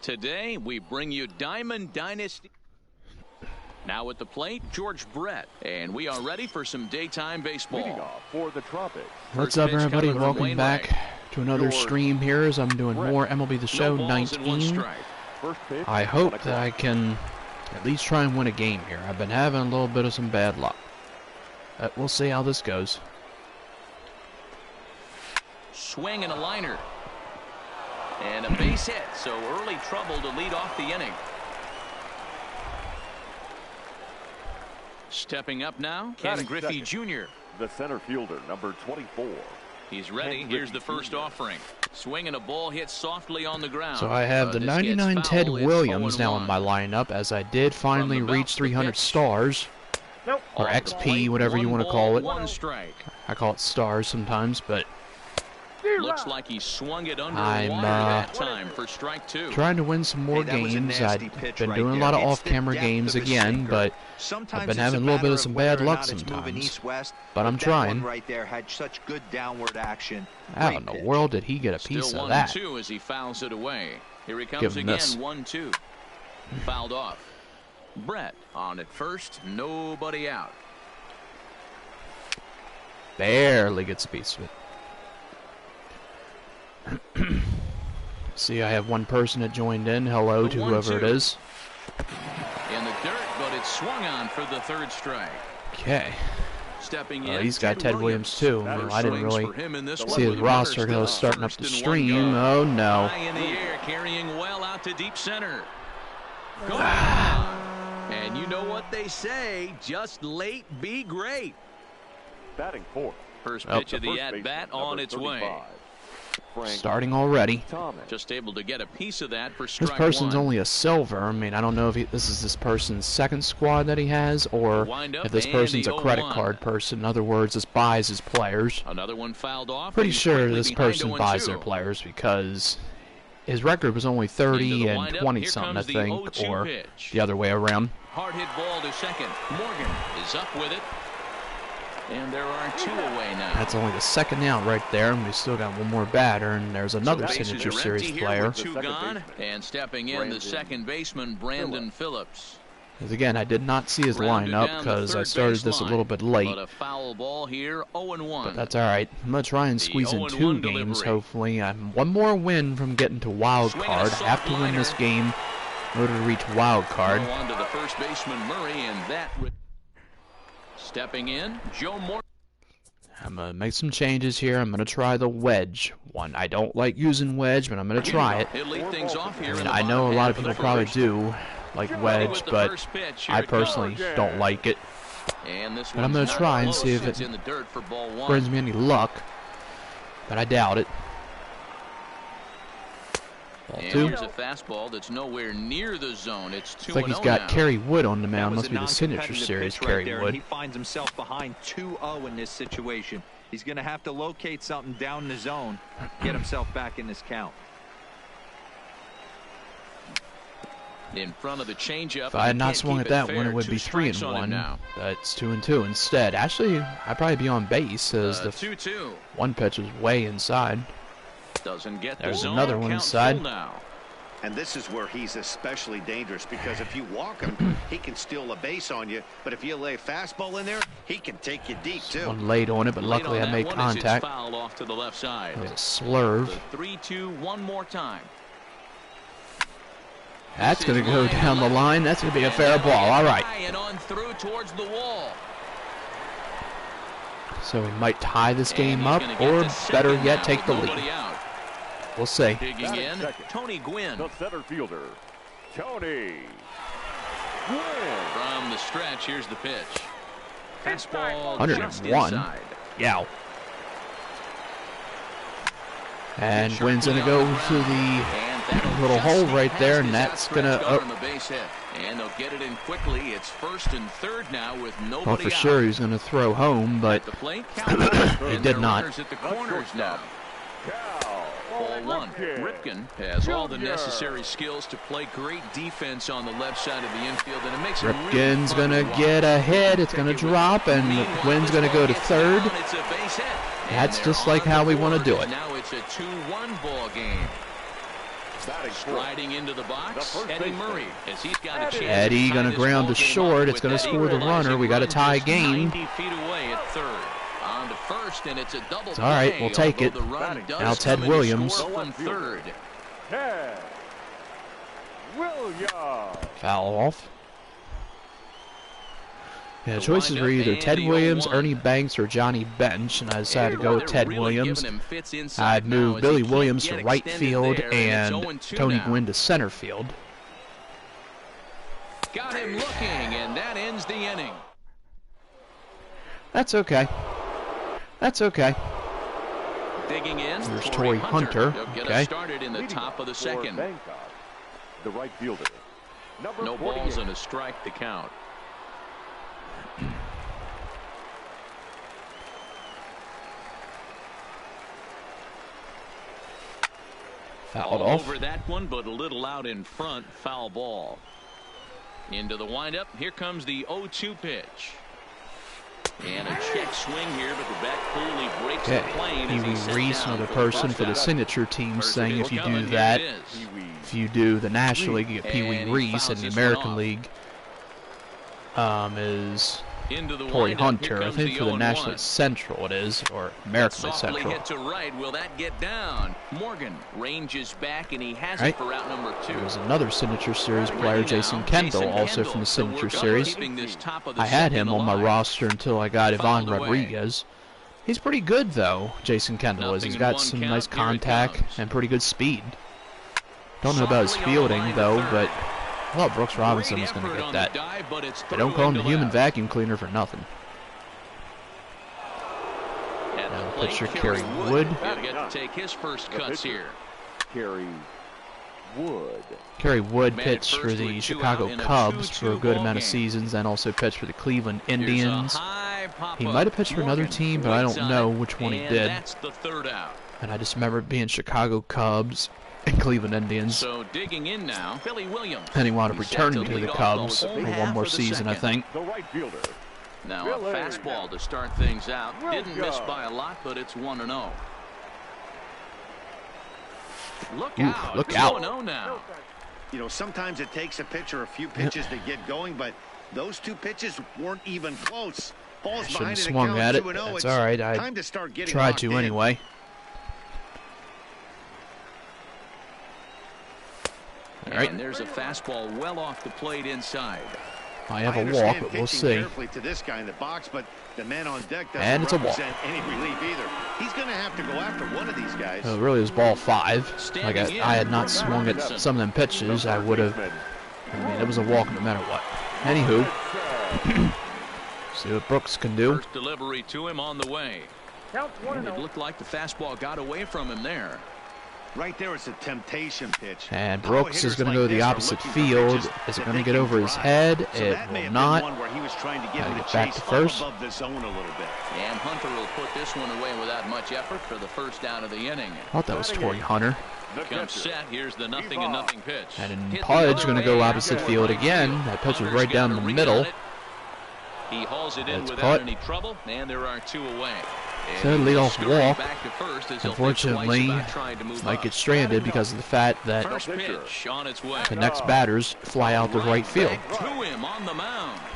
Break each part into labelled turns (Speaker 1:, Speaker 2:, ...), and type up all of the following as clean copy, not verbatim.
Speaker 1: Today, we bring you Diamond Dynasty. Now at the plate, George Brett. And we are ready for some daytime baseball.
Speaker 2: Leading off for the Tropics.
Speaker 3: What's up, everybody? Welcome back to another stream here as I'm doing more MLB The Show 19. I hope that I can at least try and win a game here. I've been having a little bit of some bad luck. We'll see how this goes.
Speaker 1: Swing and a liner. And a base hit, so early trouble to lead off the inning. Stepping up now, Ken Griffey Jr.
Speaker 2: The center fielder, number 24.
Speaker 1: He's ready. Here's the first offering. Swinging a ball hit softly on the ground.
Speaker 3: So I have the 99 Ted Williams now in my lineup, as I did finally reach 300 stars. Or XP, whatever you want to call it.
Speaker 1: One strike.
Speaker 3: I call it stars sometimes, but
Speaker 1: looks like he swung it under that time for strike two.
Speaker 3: Trying to win some more games. I've been doing a lot of off-camera games again, but I've been having a little bit of some bad luck sometimes. But I'm trying.
Speaker 4: Right there had such good downward action.
Speaker 3: How in the world did he get a piece of that?
Speaker 1: Still 1-2 as he fouls it away. Here he comes again, 1-2. Fouled off. Brett on at first, nobody out.
Speaker 3: Barely gets a piece of it. See, I have one person that joined in. Hello to whoever it is.
Speaker 1: In the dirt, but it's swung on for the third strike.
Speaker 3: Okay.
Speaker 1: Stepping in,
Speaker 3: he's got Ted Williams too. I didn't really see his roster because I was starting up the stream. Oh no.
Speaker 1: High in the air, carrying well out to deep center. And you know what they say, just late be great.
Speaker 2: Batting fourth.
Speaker 1: First pitch of the at-bat on its way.
Speaker 3: Starting already.
Speaker 1: Just able to get a piece of that for strike
Speaker 3: This person's
Speaker 1: one.
Speaker 3: only a silver. I mean, I don't know if this is this person's second squad that he has, or if this person's a credit card person. In other words, this buys his players.
Speaker 1: Another one fouled off.
Speaker 3: Pretty sure this person buys their players because his record was only 30 and 20 something, I think, or the other way around.
Speaker 1: Hard hit ball to second. Morgan is up with it. And there are two away now.
Speaker 3: That's only the second out right there, and we still got one more batter, and there's another Signature Series player.
Speaker 1: Two gone, and stepping in, the second baseman, Brandon Phillips.
Speaker 3: As again, I did not see his lineup because I started this a little bit late.
Speaker 1: But a foul ball here, 0-1.
Speaker 3: But that's all right. I'm going to try and squeeze in 2 games, hopefully. I'm one more win from getting to wild card. I have to win this game in order to reach wild card.
Speaker 1: On to the first baseman, Murray, and that... Stepping in, Joe Moore.
Speaker 3: I'm going to make some changes here. I'm going to try the wedge one. I don't like using wedge, but I'm going to try it.
Speaker 1: He'll lead things off here.
Speaker 3: I mean, I know a lot of people probably do like wedge, but I personally don't like it. But I'm going to try and see if it brings me any luck. But I doubt it. Ball 2.
Speaker 1: Here's a fastball that's nowhere near the zone. It's 2-0
Speaker 3: Looks like he's got
Speaker 1: now.
Speaker 3: Kerry Wood on the mound. Must be the Signature Series Kerry Wood.
Speaker 4: He finds himself behind 2-0 in this situation. He's going to have to locate something down in the zone, get himself back in this count.
Speaker 1: In front of the changeup.
Speaker 3: If I had not swung at that one, it would be 3-1. That's 2-2 instead. Actually, I'd probably be on base as the
Speaker 1: 2-2.
Speaker 3: one pitch was way inside.
Speaker 1: Doesn't get
Speaker 3: There's another one inside.
Speaker 5: And this is where he's especially dangerous, because if you walk him, he can steal a base on you. But if you lay a fastball in there, he can take you deep too.
Speaker 3: One laid on it, but luckily I made contact.
Speaker 1: Fouled off to the left side.
Speaker 3: It was a slurve.
Speaker 1: 3-2 one more time.
Speaker 3: That's going to go down the line. That's going to be a fair ball. All right.
Speaker 1: And on through towards the wall.
Speaker 3: So we might tie this game up, or better yet, take the lead. We'll see.
Speaker 1: Digging in, Tony Gwynn.
Speaker 2: The center fielder, Tony Gwynn.
Speaker 1: From the stretch, here's the pitch. Fastball
Speaker 3: 101. Yeah. And Gwynn's going to go to the little hole right there, and that's going to...
Speaker 1: And they'll get it in quickly. It's first and third now with nobody
Speaker 3: well, for sure he's going to throw home, but he did not.
Speaker 1: At the corners now. Ball one. Ripken has all the necessary skills to play great defense on the left side of the infield, and it makes
Speaker 3: Ripken's going to get a hit. It's going to drop, and Gwynn's going to go to third. That's just like how we want to do it.
Speaker 1: Now it's a 2-1 ball game. Striding into the box, Eddie Murray, as he's got a chance.
Speaker 3: Eddie going to ground to short. It's going to score the runner. We got a tie game.
Speaker 1: 90 feet away at third. On to first, and it's a double
Speaker 3: It's all right, we'll take it. Now Ted Williams.
Speaker 1: From third.
Speaker 2: Ted Williams.
Speaker 3: Foul off. Yeah, choices were either Ted Williams, Ernie Banks, or Johnny Bench, and I decided to go with Ted Williams. I'd move Billy Williams to right field and Tony Gwynn to center field.
Speaker 1: Got him looking, and that ends the inning.
Speaker 3: That's okay. That's okay.
Speaker 1: Digging in.
Speaker 3: There's Torrey Hunter.
Speaker 1: They'll get us
Speaker 3: Okay.
Speaker 1: started in the top of the second.
Speaker 2: The right fielder.
Speaker 1: No balls and a strike to count.
Speaker 3: Fouled off.
Speaker 1: Over that one, but a little out in front. Foul ball. Into the windup. Here comes the 0-2 pitch. And a check swing here, but the back pulley breaks the plane.
Speaker 3: Pee Wee Reese, another person for the signature team, saying if you do that, if you do the National League, you get Pee Wee Reese, and the American League is Torrey Hunter. I think for the National League Central it is, or American League Central.
Speaker 1: Hit to right. Will that get down? Morgan ranges back, and he has it for out number 2.
Speaker 3: There's another Signature Series player, Jason Kendall, also from the Signature Series. I had him on my roster until I got Ivan Rodriguez. He's pretty good, though, Jason Kendall is. He's got some nice contact and pretty good speed. Don't know about his fielding, though, but I thought Brooks Robinson was going to get that. They don't call him the human vacuum cleaner for nothing. Now the pitcher, Kerry Wood.
Speaker 1: Get to take his first cuts here.
Speaker 2: Kerry Wood.
Speaker 3: Kerry Wood pitched for the Chicago Cubs for a good amount of seasons, and also pitched for the Cleveland Indians. He might have pitched for another team, but I don't know which one he did. And I just remember it being Chicago Cubs and Cleveland Indians.
Speaker 1: So digging in now, Billy Williams.
Speaker 3: And he wound up returning to the Cubs for one more season, I think.
Speaker 2: The right fielder.
Speaker 1: Now a fastball to start things out. Didn't miss by a lot, but it's 1-0. Look out.
Speaker 3: Look out.
Speaker 1: 2-0 now.
Speaker 5: You know, sometimes it takes a pitcher a few pitches to get going, but those 2 pitches weren't even close. Ball's
Speaker 3: I shouldn't have
Speaker 5: behind
Speaker 3: swung at it.
Speaker 5: 2-0.
Speaker 3: That's all right. I tried to anyway. All right.
Speaker 1: And there's a fastball well off the plate inside.
Speaker 3: I have a walk, but we'll see.
Speaker 5: To this guy in the box, but the man on deck
Speaker 3: And it's a walk.
Speaker 5: any relief either. He's going to have to go after one of these guys.
Speaker 3: It really was ball 5. Like I had not swung at some of them pitches, I would have. I mean, it was a walk no matter what. Anywho, see what Brooks can do.
Speaker 1: First delivery to him on the way. It looked like the fastball got away from him there.
Speaker 5: Right there, it's a temptation pitch.
Speaker 3: And Brooks is going to go to the opposite field. Is it going to get over his head? It will not. Get back to first.
Speaker 5: And
Speaker 1: Hunter will put this one away without much effort for the first out of the inning.
Speaker 3: I thought that was Torrey Hunter.
Speaker 1: Comes set. Here's the 0-0 pitch.
Speaker 3: And Pudge going to go opposite field again. That pitch was right down the middle.
Speaker 1: He hauls it in without any trouble, and there are 2 away.
Speaker 3: So leadoff walk. Unfortunately, might get stranded because of the fact that the next batters fly out to right field.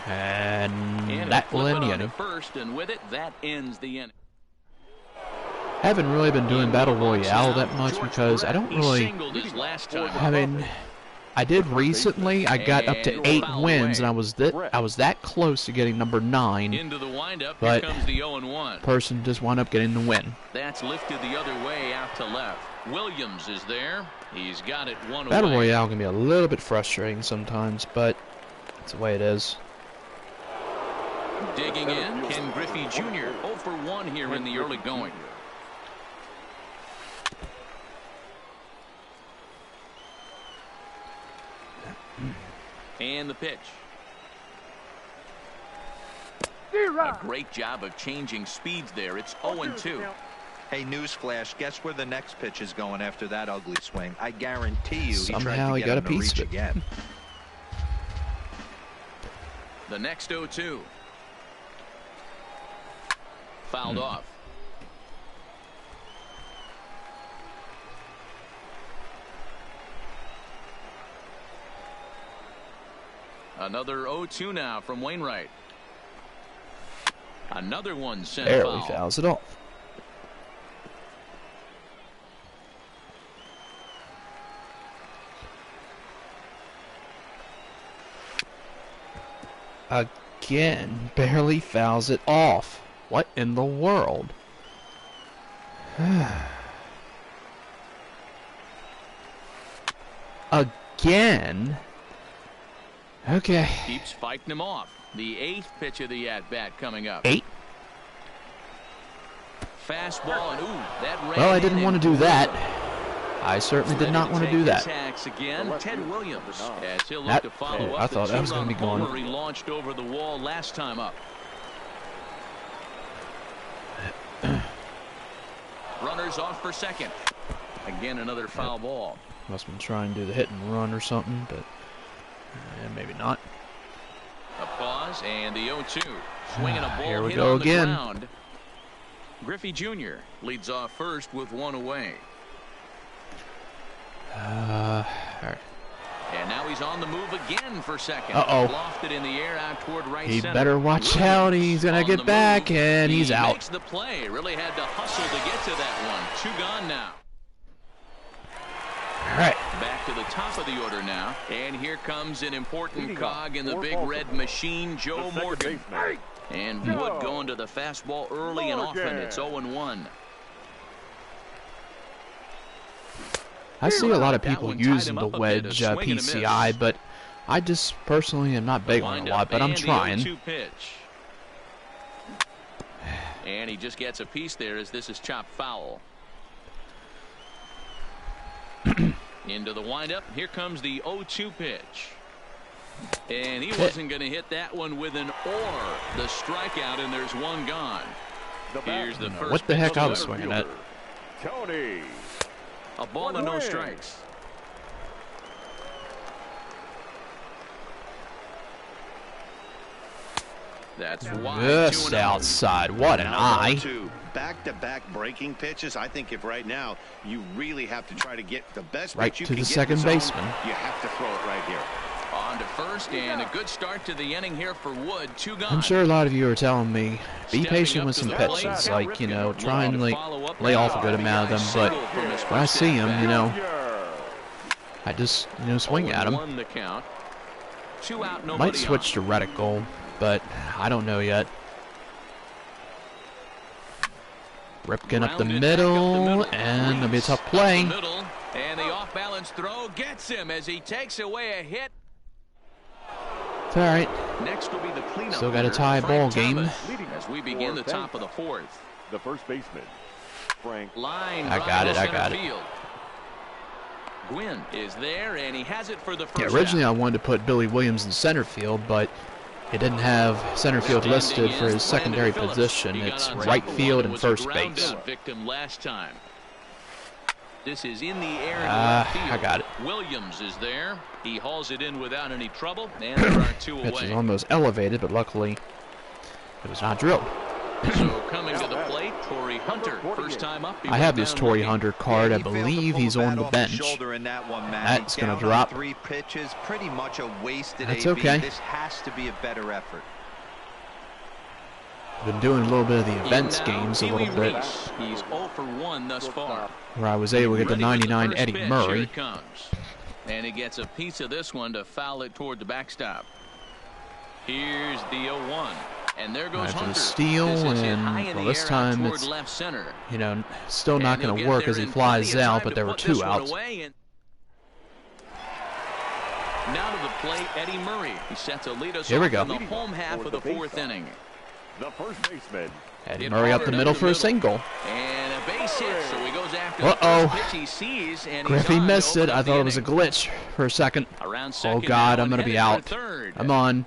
Speaker 3: And that will end the inning.
Speaker 1: And with it, that ends the inning.
Speaker 3: Haven't really been doing Battle Royale that much because I don't really. I mean, I did recently. I got up to 8 wins, and I was that close to getting number 9.
Speaker 1: Into the windup,
Speaker 3: but
Speaker 1: here comes the 0-1.
Speaker 3: Person just wound up getting the win.
Speaker 1: That's lifted the other way out to left. Williams is there. He's got it 1 away.
Speaker 3: Battle Royale can be a little bit frustrating sometimes, but it's the way it is.
Speaker 1: Digging in, Ken Griffey Jr. 0 for 1 here in the early going. And the pitch. A great job of changing speeds there. It's 0-2.
Speaker 4: Hey, newsflash, guess where the next pitch is going after that ugly swing? I guarantee you
Speaker 3: somehow he got a piece of it.
Speaker 4: Again.
Speaker 1: The next 0-2. Fouled off. Another 0-2 now from Wainwright. Another one sent
Speaker 3: Barely
Speaker 1: foul.
Speaker 3: fouls it off. Again, barely fouls it off. What in the world? Again? Okay.
Speaker 1: Keeps fighting him off. The 8th pitch of the at-bat coming up.
Speaker 3: 8?
Speaker 1: Fastball, and ooh, that ran
Speaker 3: Well, I didn't
Speaker 1: in
Speaker 3: want to do that. I certainly did not want to do that.
Speaker 1: Again, Ted Williams, as he'll look
Speaker 3: That,
Speaker 1: to follow up.
Speaker 3: I thought that was going to be going.
Speaker 1: He launched over the wall last time up. Runners off for second. Again, another foul ball.
Speaker 3: Must have been trying to do the hit and run or something, but maybe not.
Speaker 1: A pause and the 0-2. Swinging a ball
Speaker 3: Here we
Speaker 1: hit
Speaker 3: go
Speaker 1: on the
Speaker 3: again.
Speaker 1: ground. Griffey Jr. leads off first with one away.
Speaker 3: All right.
Speaker 1: And now he's on the move again for second.
Speaker 3: Uh-oh.
Speaker 1: Lofted in the air out toward right
Speaker 3: He
Speaker 1: center.
Speaker 3: better watch out. He's going to get back, and he's
Speaker 1: He
Speaker 3: out.
Speaker 1: makes the play. Really had to hustle to get to that one. 2 gone now.
Speaker 3: All right.
Speaker 1: Back to the top of the order now. And here comes an important cog in the big red machine, Joe Morgan. And Wood going to the fastball early and often. It's 0-1.
Speaker 3: I see a lot of people using the wedge PCI, but I just personally am not big on it a lot, but I'm trying.
Speaker 1: And he just gets a piece there as this is chopped foul. Into the windup. Here comes the 0-2 pitch. And he wasn't going to hit that one with an or. The strikeout, and there's one gone. Here's the first.
Speaker 3: What the heck I was swinging at?
Speaker 2: Tony.
Speaker 1: A ball and no strikes. That's wide.
Speaker 3: Just outside. What an eye.
Speaker 5: Back-to-back breaking pitches. I think if right now you really have to try to get the best
Speaker 3: Right
Speaker 5: pitch you
Speaker 3: to
Speaker 5: can
Speaker 3: the
Speaker 5: get
Speaker 3: second
Speaker 5: in the zone,
Speaker 3: baseman.
Speaker 5: you have to throw it right here.
Speaker 1: On to first, and a good start to the inning here for Wood. 2 gone.
Speaker 3: I'm sure a lot of you are telling me, be patient with some pitches. Like, you know, try and lay off a good amount of them. But when I see them, you know, I just, swing at them. Might switch to reticle, but I don't know yet. Ripken up the middle, and it'll be a tough play.
Speaker 1: And the off-balance throw gets him as he takes away a hit.
Speaker 3: It's all right.
Speaker 1: Next will be the cleanup.
Speaker 3: Still got a tie ball game.
Speaker 1: As we begin the top of the 4th.
Speaker 2: The first baseman, Frank.
Speaker 1: Line
Speaker 3: I got it.
Speaker 1: Gwynn is there, and he has it for the first.
Speaker 3: Yeah, originally I wanted to put Billy Williams in center field, but he didn't have center field listed for his secondary position. It's right field and first base.
Speaker 1: Victim last time. This is in the air.
Speaker 3: I got it.
Speaker 1: Williams is there. He hauls it in without any trouble, and there are 2 away.
Speaker 3: Pitch is almost elevated, but luckily it was not drilled.
Speaker 1: So coming to the plate, Torrey Hunter, first time up.
Speaker 3: I have this Torrey Hunter card. I believe he's on the bench. That's going to drop.
Speaker 4: 3 pitches, pretty much a wasted
Speaker 3: That's
Speaker 4: AB.
Speaker 3: okay.
Speaker 4: This has to be a better effort.
Speaker 3: Been doing a little bit of the events games a little bit,
Speaker 1: He's 0 for 1 thus far.
Speaker 3: where I was able to get the 99 Eddie Murray.
Speaker 1: Here it comes. And he gets a piece of this one to foul it toward the backstop. Here's the 0-1. And there goes
Speaker 3: After the
Speaker 1: Hunter.
Speaker 3: steal, and well, this time it's,
Speaker 1: left center.
Speaker 3: Still not going to work as he flies out, but there were 2 outs.
Speaker 1: Now to the plate, Eddie Murray. He sets a lead us
Speaker 3: Here we
Speaker 1: off
Speaker 3: go.
Speaker 1: in the home half of the 4th inning.
Speaker 2: The first baseman.
Speaker 3: Eddie Murray up the middle for a single.
Speaker 1: And a base hit, so he goes after
Speaker 3: Uh-oh.
Speaker 1: the first pitch he sees, and
Speaker 3: Griffey
Speaker 1: he's on to
Speaker 3: missed it.
Speaker 1: open
Speaker 3: I
Speaker 1: up the
Speaker 3: thought it was a
Speaker 1: inning.
Speaker 3: glitch for a second.
Speaker 1: Around
Speaker 3: Oh,
Speaker 1: second
Speaker 3: God,
Speaker 1: now
Speaker 3: I'm going to
Speaker 1: and
Speaker 3: be
Speaker 1: headed for
Speaker 3: out.
Speaker 1: third.
Speaker 3: I'm on.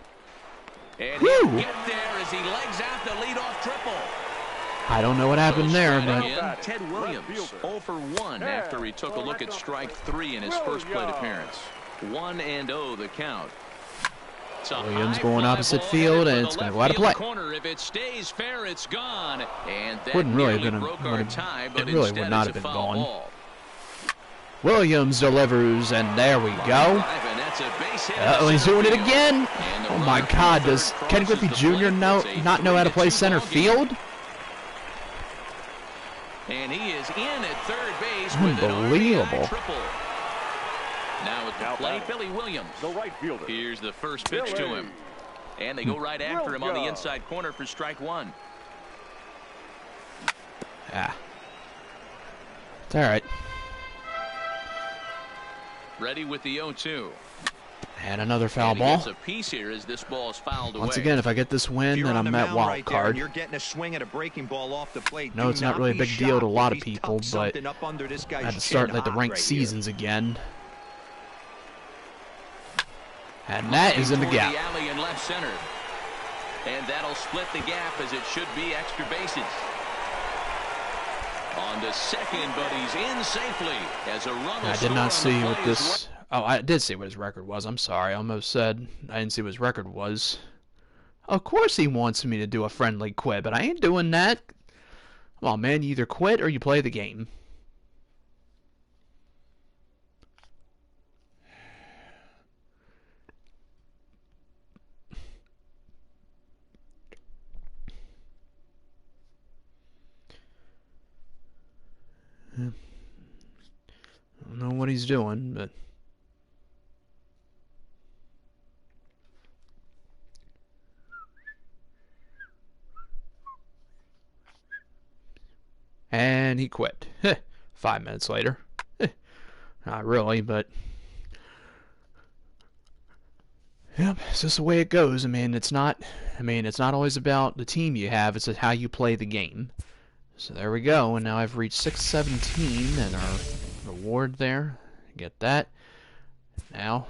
Speaker 1: And
Speaker 3: Whew.
Speaker 1: he'll get there as he legs out the leadoff triple.
Speaker 3: I don't know what happened there, but
Speaker 1: Again, Ted Williams 0 for 1 after he took a look at strike 3 in his first plate appearance. 1-0 the count.
Speaker 3: Williams going opposite field, and it's going to go out of play.
Speaker 1: Corner. If it stays fair, it's gone. And that
Speaker 3: Wouldn't really have
Speaker 1: nearly
Speaker 3: been
Speaker 1: broke our tie, but
Speaker 3: it really
Speaker 1: instead
Speaker 3: would not
Speaker 1: it's
Speaker 3: have
Speaker 1: a
Speaker 3: been
Speaker 1: foul
Speaker 3: gone.
Speaker 1: ball.
Speaker 3: Williams delivers, and there we go.
Speaker 1: And that's It's a base hit.
Speaker 3: Uh-oh, he's doing it again. Oh my God, does Ken Griffey Jr. not know how to play center field?
Speaker 1: And he is in at third base with an RBI triple. Now at the plate, Billy Williams.
Speaker 2: The right fielder.
Speaker 1: Here's the first pitch to him. And they go right after him on the inside corner for strike one.
Speaker 3: Ah. It's all right.
Speaker 1: Ready with the 0-2.
Speaker 3: And another foul ball.
Speaker 1: A piece here as this ball is fouled
Speaker 3: Once
Speaker 1: away.
Speaker 3: again, if I get this win, then I'm at wild card.
Speaker 4: You're getting a swing at a breaking ball off the plate.
Speaker 3: No, it's not really a big deal to a lot of people, but I had to start like the ranked seasons again. And that is in the gap.
Speaker 1: The alley in left center. And that'll split the gap as it should be extra bases. On to second, but he's in safely as a run.
Speaker 3: I did not see what this. Oh, I did see what his record was. I'm sorry. I almost said I didn't see what his record was. Of course he wants me to do a friendly quit, but I ain't doing that. Come on, man. You either quit or you play the game. I don't know what he's doing, but and he quit. 5 minutes later. Not really, but yep, it's just the way it goes. I mean, it's not always about the team you have, it's how you play the game. So there we go, and now I've reached 617 and our reward there. Get that. Now,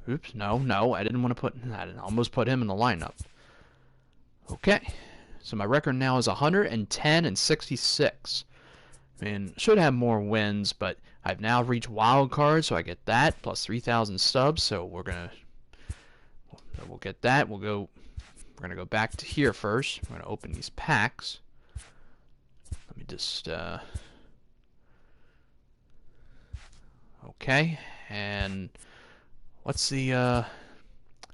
Speaker 3: oops, no, I didn't want to put, I almost put him in the lineup. Okay, so my record now is 110 and 66. I mean, should have more wins, but I've now reached wild card, so I get that plus 3,000 stubs. So we'll get that. We're gonna go back to here first. We're gonna open these packs. Let me just okay, and what's the I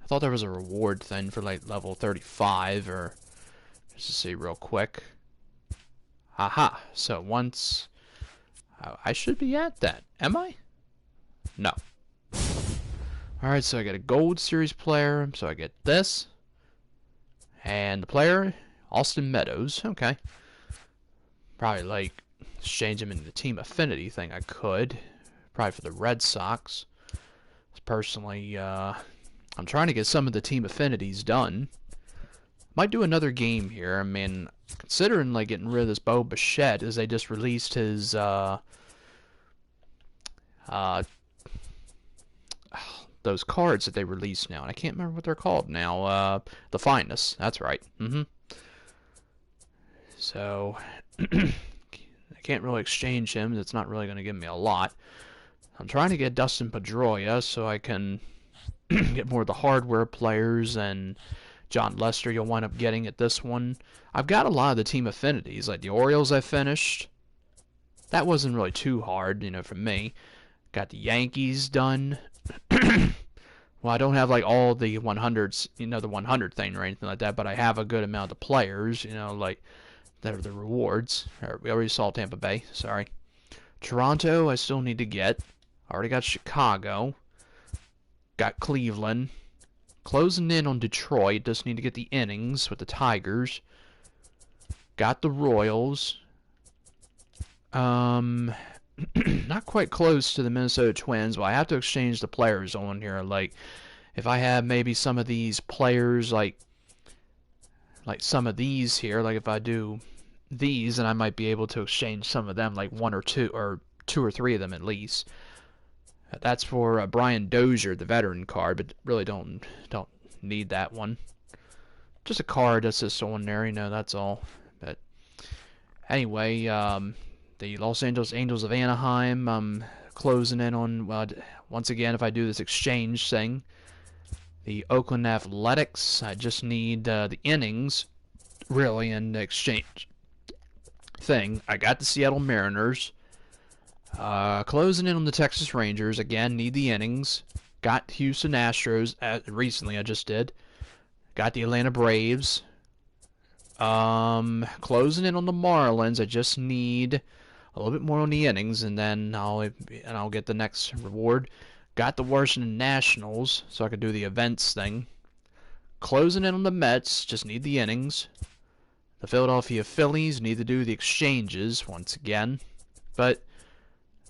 Speaker 3: thought there was a reward thing for like level 35, or just to see real quick. Aha, so once I should be at that. Am I? No. Alright, so I get a gold series player, so I get this. And the player, Austin Meadows. Okay. Probably like exchange him into the team affinity thing. I could. Probably for the Red Sox. Personally, I'm trying to get some of the team affinities done. Might do another game here. I mean, considering like getting rid of this Bo Bichette, as they just released his those cards that they released now, and I can't remember what they're called now. The Finest. That's right. So I can't really exchange him. It's not really going to give me a lot. I'm trying to get Dustin Pedroia so I can get more of the hardware players, and John Lester you'll wind up getting at this one. I've got a lot of the team affinities, like the Orioles I finished. That wasn't really too hard, you know, for me. Got the Yankees done. Well, I don't have like all the 100s, you know, the 100 thing or anything like that, but I have a good amount of players, you know, like that are the rewards. We already saw Tampa Bay, sorry. Toronto I still need to get. Already got Chicago. Got Cleveland. Closing in on Detroit. Just need to get the innings with the Tigers. Got the Royals. Not quite close to the Minnesota Twins. Well, I have to exchange the players on here. Like, if I have maybe some of these players, like some of these here, like if I do these, then I might be able to exchange some of them, like one or two or three of them at least. That's for Brian Dozier, the veteran card, but really don't need that one. Just a card that's just on there, you know, that's all. But anyway, the Los Angeles Angels of Anaheim, I'm closing in on, once again, if I do this exchange thing. The Oakland Athletics, I just need the innings, really, in the exchange thing. I got the Seattle Mariners. Closing in on the Texas Rangers, again, need the innings. Got Houston Astros recently. I just did. Got the Atlanta Braves. Closing in on the Marlins. I just need a little bit more on the innings, and then I'll get the next reward. Got the Washington Nationals, so I could do the events thing. Closing in on the Mets. Just need the innings. The Philadelphia Phillies need to do the exchanges once again, but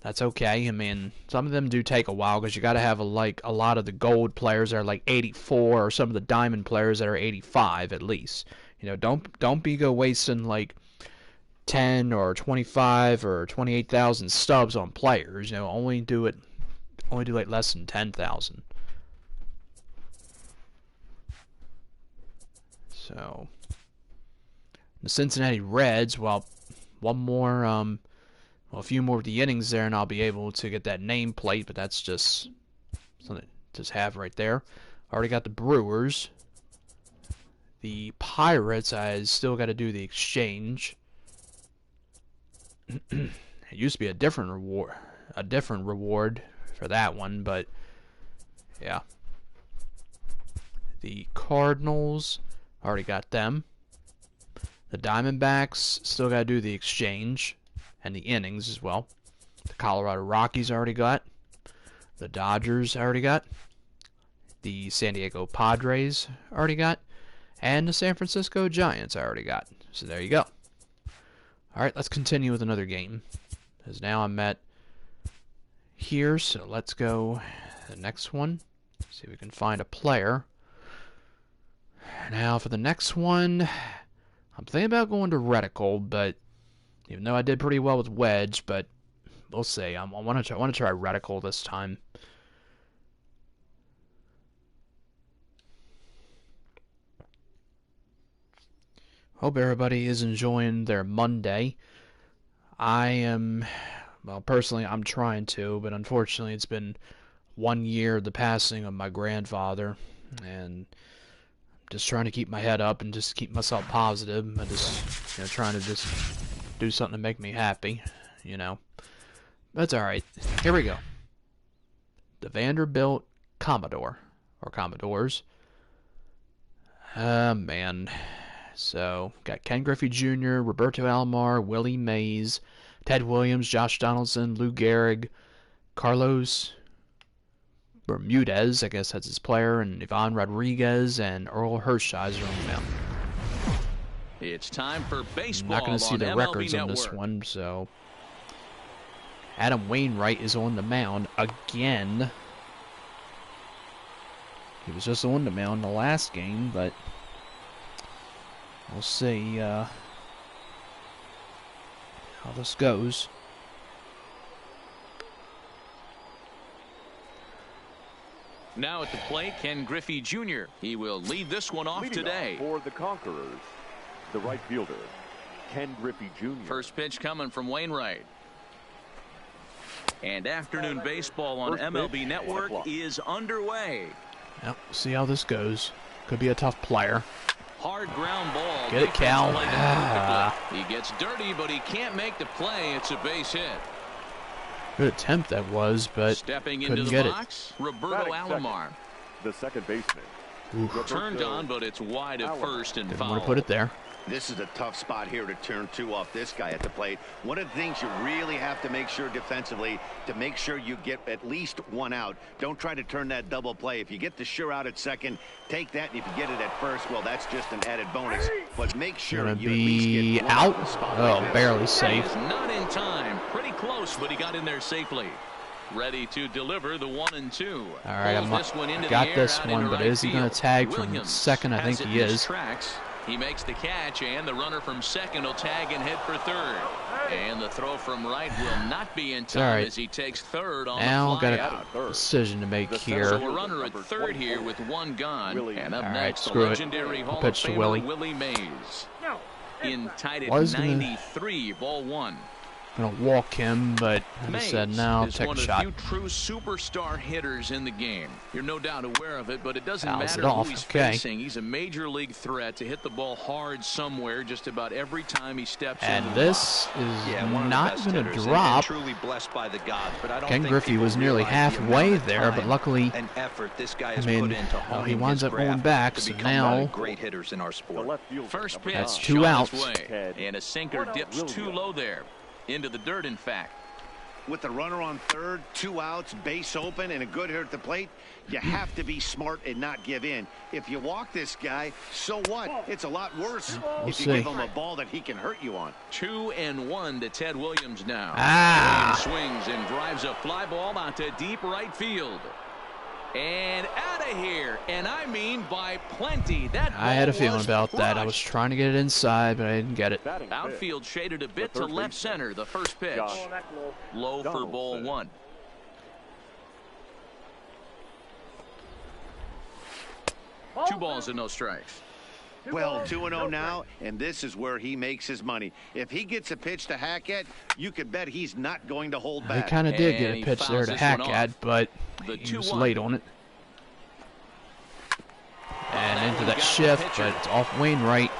Speaker 3: that's okay. I mean, some of them do take a while because you got to have a lot of the gold players that are like 84, or some of the diamond players that are 85 at least. You know, don't go wasting like 10 or 25 or 28,000 stubs on players. You know, only do like less than 10,000. So the Cincinnati Reds, well, a few more of the innings there, and I'll be able to get that nameplate, but that's just something to just have right there. Already got the Brewers. The Pirates, I still got to do the exchange. It used to be a different reward for that one, but yeah. The Cardinals, already got them. The Diamondbacks, still got to do the exchange and the innings as well. The Colorado Rockies already got. The Dodgers already got. The San Diego Padres already got. And the San Francisco Giants already got. So there you go. Alright, let's continue with another game. Because now I'm at here, so let's go to the next one. See if we can find a player. Now for the next one, I'm thinking about going to reticle, but even though I did pretty well with wedge, but we'll see. I want to try reticle this time. Hope everybody is enjoying their Monday. I am, well, personally, I'm trying to, but unfortunately, it's been 1 year of the passing of my grandfather, and I'm just trying to keep my head up and just keep myself positive. I'm just, trying to just do something to make me happy, That's alright. Here we go. The Vanderbilt Commodore, or Commodores. Man. So, got Ken Griffey Jr., Roberto Alomar, Willie Mays, Ted Williams, Josh Donaldson, Lou Gehrig, Carlos Bermudez, I guess that's his player, and Ivan Rodriguez, and Earl Hershiser on the mound.
Speaker 1: It's time for baseball.
Speaker 3: I'm not going to see the
Speaker 1: MLB
Speaker 3: records
Speaker 1: Network.
Speaker 3: on this one, so Adam Wainwright is on the mound again. He was just on the mound the last game, but we'll see how this goes.
Speaker 1: Now at the plate, Ken Griffey Jr. He will lead this one off today.
Speaker 2: For the Conquerors, the right fielder, Ken Griffey Jr.
Speaker 1: First pitch coming from Wainwright. And afternoon baseball on MLB Network is underway.
Speaker 3: Yep, we'll see how this goes. Could be a tough player.
Speaker 1: Hard ground ball.
Speaker 3: Get it, Cal.
Speaker 1: He gets dirty, but he can't make the play. It's a base hit.
Speaker 3: Good attempt that was, but
Speaker 1: stepping
Speaker 3: couldn't
Speaker 1: into
Speaker 3: get
Speaker 1: the box, Roberto Alomar.
Speaker 2: The second baseman.
Speaker 1: Turned on, but it's wide at first and foul.
Speaker 3: Didn't want to put it there.
Speaker 5: This is a tough spot here to turn two off this guy at the plate. One of the things you really have to make sure defensively, to make sure you get at least one out. Don't try to turn that double play. If you get the sure out at second, take that, and if you get it at first, well, that's just an added bonus. But make sure you at least get
Speaker 3: out.
Speaker 5: Oh,
Speaker 3: barely safe.
Speaker 1: He's not in time. Pretty close, but he got in there safely. Ready to deliver the 1-2.
Speaker 3: All right, I got this one, but is he going to tag from second? I think he is.
Speaker 1: He makes the catch, and the runner from second will tag and head for third. And the throw from right will not be in time as he takes third on
Speaker 3: now
Speaker 1: the fly
Speaker 3: got a decision to make here.
Speaker 1: So a runner at third here with one gone. And up next, the legendary Hall of
Speaker 3: Pitch to
Speaker 1: Famer
Speaker 3: Willie
Speaker 1: Mays. In tied at 93, ball one.
Speaker 3: gonna walk him, but I said no, I'll take a shot.
Speaker 1: One of the few true superstar hitters in the game. You're no doubt aware of it, but it doesn't
Speaker 3: Fouls
Speaker 1: matter
Speaker 3: it off.
Speaker 1: who he's
Speaker 3: Okay.
Speaker 1: facing. He's a major league threat to hit the ball hard somewhere just about every time he steps
Speaker 3: And
Speaker 1: into
Speaker 3: this
Speaker 1: the box.
Speaker 3: is not going to drop.
Speaker 4: Truly blessed by the gods, but I don't
Speaker 3: Ken
Speaker 4: think
Speaker 3: Griffey
Speaker 4: people
Speaker 3: was nearly
Speaker 4: realize the
Speaker 3: halfway
Speaker 4: amount of
Speaker 3: there, but
Speaker 4: time
Speaker 3: luckily,
Speaker 4: and effort this guy
Speaker 3: I
Speaker 4: has
Speaker 3: mean,
Speaker 4: put into
Speaker 3: well, he
Speaker 4: honing
Speaker 3: winds
Speaker 4: his
Speaker 3: up going
Speaker 4: craft
Speaker 3: back,
Speaker 4: to
Speaker 3: so
Speaker 4: become
Speaker 3: now
Speaker 4: one of the great hitters in our
Speaker 2: The
Speaker 4: sport.
Speaker 2: left fielder,
Speaker 1: First
Speaker 2: number
Speaker 1: pitch.
Speaker 3: That's
Speaker 2: 9.
Speaker 3: 2
Speaker 1: on its
Speaker 3: outs.
Speaker 1: way. And a sinker dips too low there. Into the dirt, in fact.
Speaker 5: With the runner on third, 2 outs, base open, and a good hitter at the plate, you have to be smart and not give in. If you walk this guy, so what? It's a lot worse if you give him a ball that he can hurt you on.
Speaker 1: 2-1 to Ted Williams now.
Speaker 3: Ah.
Speaker 1: Williams swings and drives a fly ball out to deep right field. And out of here, and I mean by plenty. That
Speaker 3: I had a
Speaker 1: ball
Speaker 3: feeling
Speaker 1: was
Speaker 3: about that. I was
Speaker 1: crushed.
Speaker 3: trying to get it inside, but I didn't get it.
Speaker 1: Outfield shaded a bit to left center. The first pitch. Low for ball 1. Two balls and no strikes.
Speaker 5: Well, 2-0 now, and this is where he makes his money. If he gets a pitch to hack at, you could bet he's not going to hold
Speaker 3: He
Speaker 5: back.
Speaker 3: kind of did
Speaker 1: And
Speaker 3: get
Speaker 1: he
Speaker 3: a pitch
Speaker 1: fouls
Speaker 3: there to
Speaker 1: this
Speaker 3: hack
Speaker 1: one
Speaker 3: at,
Speaker 1: off.
Speaker 3: but
Speaker 1: The
Speaker 3: he was
Speaker 1: 2-1.
Speaker 3: late on it. And into that
Speaker 1: Got the
Speaker 3: shift,
Speaker 1: pitcher.
Speaker 3: but it's off Wainwright.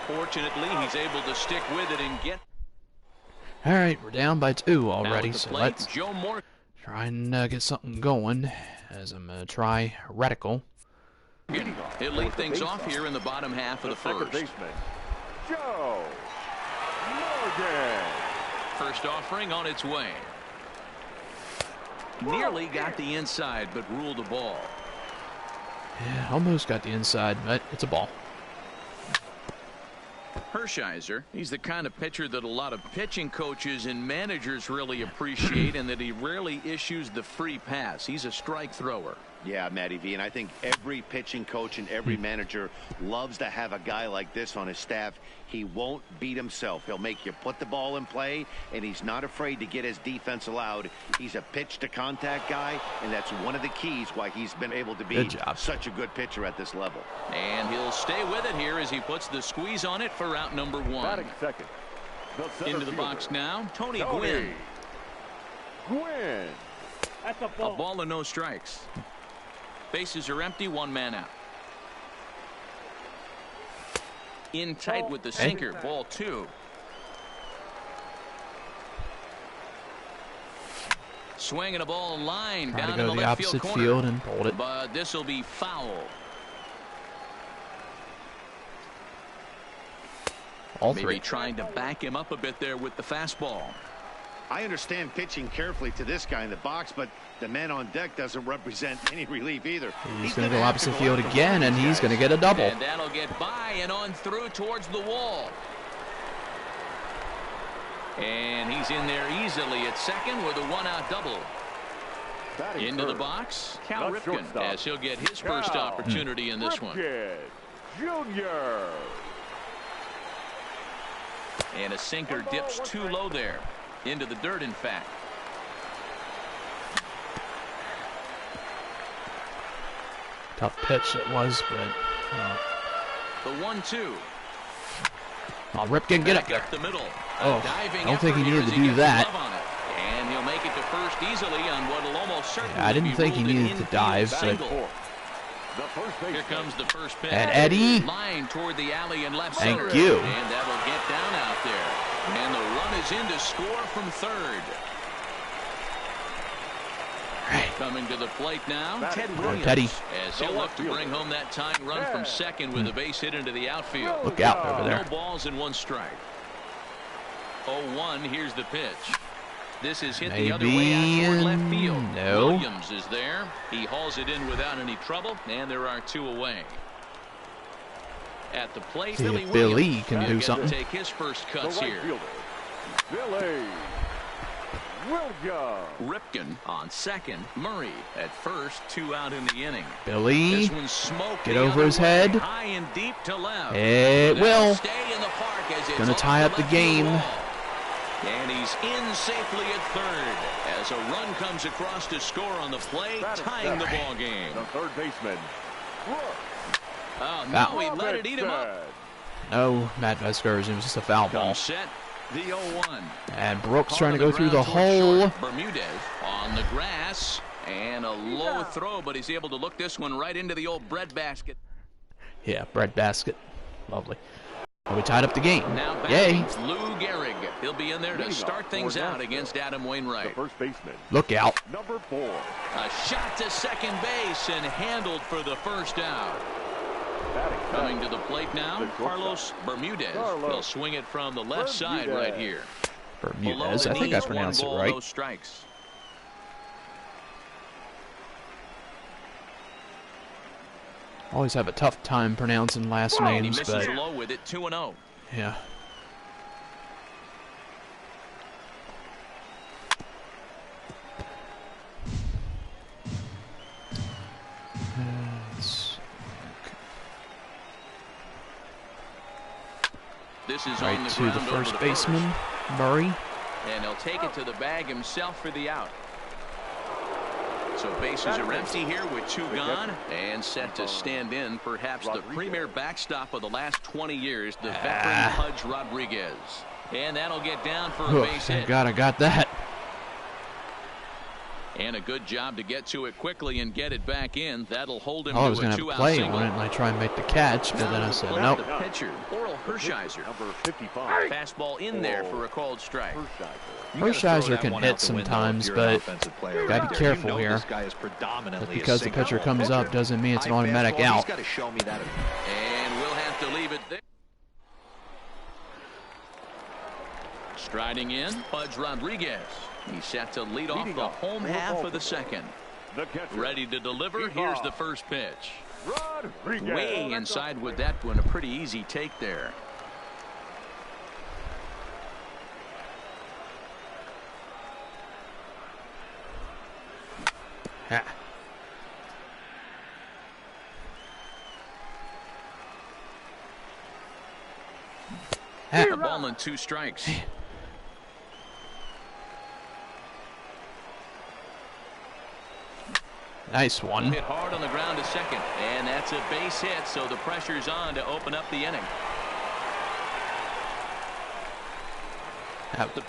Speaker 1: Fortunately, he's able to stick with it and get.
Speaker 3: All right, we're down by 2
Speaker 1: Now
Speaker 3: already,
Speaker 1: at the
Speaker 3: so
Speaker 1: plate,
Speaker 3: let's
Speaker 1: Joe Moore.
Speaker 3: try and get something going. As I'm going to try Radical.
Speaker 1: He'll lead things off here in the bottom half of the
Speaker 2: second
Speaker 1: first.
Speaker 2: baseman, Joe Morgan.
Speaker 1: First offering on its way. Nearly got the inside, but ruled the ball.
Speaker 3: Yeah, almost got the inside, but it's a ball.
Speaker 1: Hershiser, he's the kind of pitcher that a lot of pitching coaches and managers really appreciate, and that he rarely issues the free pass. He's a strike thrower.
Speaker 5: Yeah, Matty V, and I think every pitching coach and every manager loves to have a guy like this on his staff. He won't beat himself. He'll make you put the ball in play, and he's not afraid to get his defense allowed. He's a pitch-to-contact guy, and that's one of the keys why he's been able to be such a good pitcher at this level.
Speaker 1: And he'll stay with it here as he puts the squeeze on it for out number 1.
Speaker 2: Batting second,
Speaker 1: Into the box now, Tony Gwynn.
Speaker 2: Gwynn.
Speaker 1: A ball and no strikes. Bases are empty, 1 man out. In tight with the sinker, ball 2. Swinging a ball line
Speaker 3: Trying
Speaker 1: down
Speaker 3: to
Speaker 1: in
Speaker 3: go
Speaker 1: the
Speaker 3: the
Speaker 1: left
Speaker 3: opposite
Speaker 1: field
Speaker 3: field
Speaker 1: corner.
Speaker 3: and pulled it.
Speaker 1: But this will be foul.
Speaker 3: All
Speaker 1: Maybe
Speaker 3: 3.
Speaker 1: trying to back him up a bit there with the fastball.
Speaker 5: I understand pitching carefully to this guy in the box, but the man on deck doesn't represent any relief either.
Speaker 3: He's going to go opposite field again, and he's going to get a double.
Speaker 1: And that'll get by and on through towards the wall. And he's in there easily at second with a 1-out double.
Speaker 2: Batting
Speaker 1: Into the
Speaker 2: third,
Speaker 1: box, Cal
Speaker 2: the
Speaker 1: Ripken,
Speaker 2: shortstop,
Speaker 1: as he'll get his first
Speaker 2: Cal
Speaker 1: opportunity in this one.
Speaker 2: Ripken Jr.
Speaker 1: And a sinker dips too low there. Into the dirt, in fact.
Speaker 3: Tough pitch it was, but
Speaker 1: The 1-2.
Speaker 3: oh, Ripken, get up
Speaker 1: Back
Speaker 3: there.
Speaker 1: up the middle.
Speaker 3: Oh, I don't think he needed to do that.
Speaker 1: And he'll make it to first easily on what will almost certainly
Speaker 3: I didn't
Speaker 1: be
Speaker 3: think he
Speaker 1: ruled an
Speaker 3: needed to
Speaker 1: infield
Speaker 3: dive, but
Speaker 1: single.
Speaker 2: The first baseman.
Speaker 1: Here comes the first pitch.
Speaker 3: And Eddie.
Speaker 1: Line toward the alley and left
Speaker 3: Thank
Speaker 1: center.
Speaker 3: you.
Speaker 1: And that'll get down out there. And the run is in to score from third. Coming to the plate now, Ted Williams.
Speaker 3: Teddy.
Speaker 1: As he'll look to bring home that tying run from second with a base hit into the outfield.
Speaker 3: Look out over there.
Speaker 1: No balls and 1 strike. 0-1, here's the pitch. This is hit the other way out toward left field.
Speaker 3: No.
Speaker 1: Williams is there. He hauls it in without any trouble, and there are 2 away. At the plate,
Speaker 3: See
Speaker 1: Billy
Speaker 3: if Billy
Speaker 1: Williams
Speaker 3: can do
Speaker 1: will get to
Speaker 3: something.
Speaker 1: take his first
Speaker 2: The
Speaker 1: cuts
Speaker 2: right
Speaker 1: here.
Speaker 2: fielder, Billy Williams.
Speaker 1: Ripken on second. Murray at first. 2 out in the inning.
Speaker 3: Billy,
Speaker 1: This one's smoked
Speaker 3: get
Speaker 1: the
Speaker 3: over
Speaker 1: other
Speaker 3: his
Speaker 1: way,
Speaker 3: head.
Speaker 1: high and deep to left.
Speaker 3: It
Speaker 1: That'll
Speaker 3: will.
Speaker 1: stay in the park as it's
Speaker 3: Gonna
Speaker 1: off
Speaker 3: tie up the
Speaker 1: left field
Speaker 3: game.
Speaker 1: wall. And he's in safely at third as a run comes across to score on the play, tying the ball game.
Speaker 2: The third baseman,
Speaker 1: Oh, no, he let it eat him up.
Speaker 3: No, Matt Vasquez, it was just a foul ball.
Speaker 1: Comes set. The 0-1.
Speaker 3: And Brooks trying to go through the hole.
Speaker 1: Bermudez on the grass. And a low throw, but he's able to look this one right into the old breadbasket.
Speaker 3: Yeah, breadbasket. Lovely. Well, we tied up the game.
Speaker 1: Now
Speaker 3: Yay.
Speaker 1: Lou Gehrig. He'll be in there to start things out against Adam Wainwright.
Speaker 2: The first baseman.
Speaker 3: Look out.
Speaker 2: Number 4.
Speaker 1: A shot to second base and handled for the first out. Coming to the plate now, Carlos Bermudez. He'll swing it from the left side right here.
Speaker 3: Bermudez, I think I pronounced it right.
Speaker 1: Strikes.
Speaker 3: Always have a tough time pronouncing last names,
Speaker 1: he
Speaker 3: but
Speaker 1: misses low with it, 2-0.
Speaker 3: Yeah.
Speaker 1: This is
Speaker 3: right
Speaker 1: on the
Speaker 3: to the first baseman, Murray.
Speaker 1: And he'll take it to the bag himself for the out. So bases are empty here with 2 gone and set to stand in perhaps the premier backstop of the last 20 years, the veteran Pudge Rodriguez. And that'll get down for a base hit.
Speaker 3: Thank God I got that.
Speaker 1: And a good job to get to it quickly and get it back in. That'll hold him
Speaker 3: I was
Speaker 1: to a
Speaker 3: going to
Speaker 1: 2-out
Speaker 3: play
Speaker 1: single.
Speaker 3: on it and I try and make the catch, but then I said nope.
Speaker 1: The pitcher, Oral Hershiser.
Speaker 2: Number 55.
Speaker 1: Fastball in there for a called strike.
Speaker 3: Hershiser can hit sometimes, but gotta be careful here. Just because the pitcher comes up doesn't mean it's an automatic out.
Speaker 1: And we'll have to leave it there. Striding in, Pudge Rodriguez. He's set to lead off the home half of the second. Ready to deliver. Here's the first pitch. Way inside with that one. A pretty easy take there.
Speaker 3: Ha.
Speaker 1: A ball and 2 strikes.
Speaker 3: Nice one.
Speaker 1: Hit hard on the ground to second, and that's a base hit, so the pressure's on to open up the inning.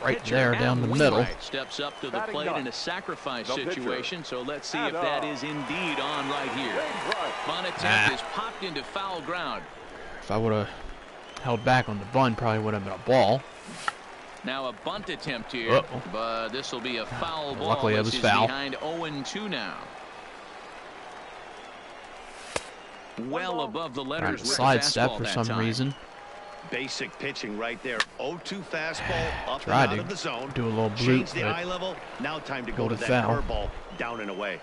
Speaker 3: Right there down the middle.
Speaker 1: Steps up to the plate in a sacrifice situation, so let's see if that is indeed on right here. Bunt attempt is popped into foul ground.
Speaker 3: If I would have held back on the bunt, probably would have been a ball.
Speaker 1: Now a bunt attempt here, but this will be a foul ball.
Speaker 3: Luckily it was foul.
Speaker 1: Behind 0-2 now. Well above the letters.
Speaker 3: Slide step for some reason.
Speaker 5: Basic pitching right there. 0-2 fastball up and
Speaker 3: Tried
Speaker 5: out
Speaker 3: to
Speaker 5: of the zone.
Speaker 3: do a little bloop,
Speaker 5: Change the
Speaker 3: but
Speaker 5: eye level. Now time to go to that
Speaker 3: foul.
Speaker 5: curveball down and away.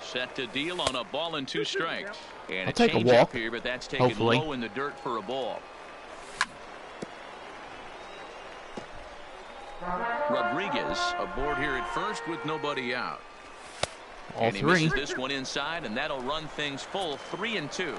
Speaker 1: Set to deal on a ball and 2 strikes. And
Speaker 3: I'll take a walk
Speaker 1: here, but that's taken
Speaker 3: hopefully.
Speaker 1: Low in the dirt for a ball. Rodriguez aboard here at first with nobody out.
Speaker 3: All 3.
Speaker 1: Misses this one inside, and that'll run things full 3-2.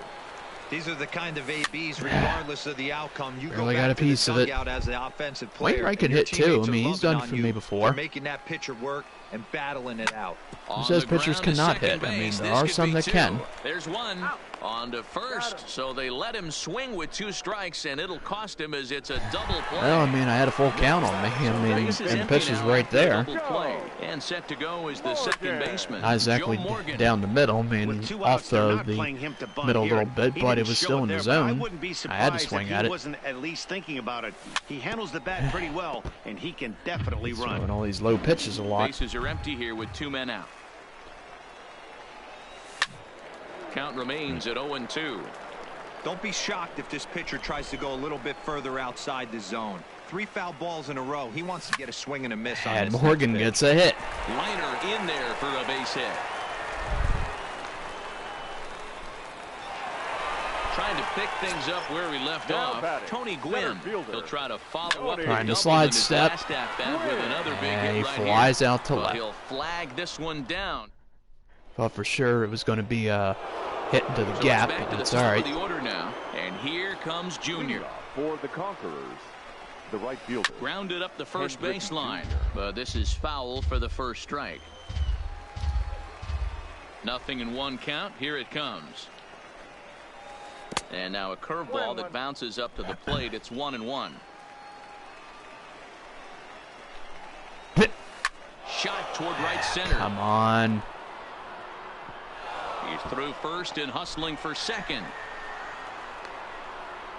Speaker 4: These are the kind of ABs, regardless of the outcome. You
Speaker 3: Really
Speaker 4: go
Speaker 3: got
Speaker 4: back
Speaker 3: a piece
Speaker 4: to
Speaker 3: of
Speaker 4: the
Speaker 3: it.
Speaker 4: dugout as the offensive player.
Speaker 3: Wainwright can hit too. I mean, he's done for me before.
Speaker 4: They're making that pitcher work and battling it out.
Speaker 3: Who says pitchers cannot hit? I mean, there are some that can.
Speaker 1: There's one on to first, so they let him swing with 2 strikes, and it'll cost him as it's a double play.
Speaker 3: Well, I mean, I had a full count on me. I mean, and the pitch is right there.
Speaker 1: And set to go is the second baseman.
Speaker 3: Not exactly down the middle. I mean, off the middle a little bit, but it was still in the zone. I had to swing at it.
Speaker 5: He wasn't at least thinking about it. He handles the bat pretty well, and he can definitely run.
Speaker 3: Throwing all these low pitches a lot.
Speaker 1: Bases are empty here with 2 men out. Count remains at 0-2.
Speaker 4: Don't be shocked if this pitcher tries to go a little bit further outside the zone. 3 foul balls in a row. He wants to get a swing and a miss on
Speaker 3: And
Speaker 4: this.
Speaker 3: Morgan gets a hit.
Speaker 1: Liner in there for a base hit. Trying to pick things up where he left off. Tony Gwynn. He'll try to follow up.
Speaker 3: Trying to slide step.
Speaker 1: And
Speaker 3: he flies out to left.
Speaker 1: He'll flag this one down.
Speaker 3: Thought for sure it was going to be a hit into the gap, but it's all right.
Speaker 1: The order now, and here comes Junior.
Speaker 2: For the Conquerors, the right fielder.
Speaker 1: Grounded up the first baseline, but this is foul for the first strike. 0-1 count. Here it comes. And now a curveball that bounces up to the plate. It's 1-1. shot toward right center.
Speaker 3: Come on.
Speaker 1: He's through first and hustling for second.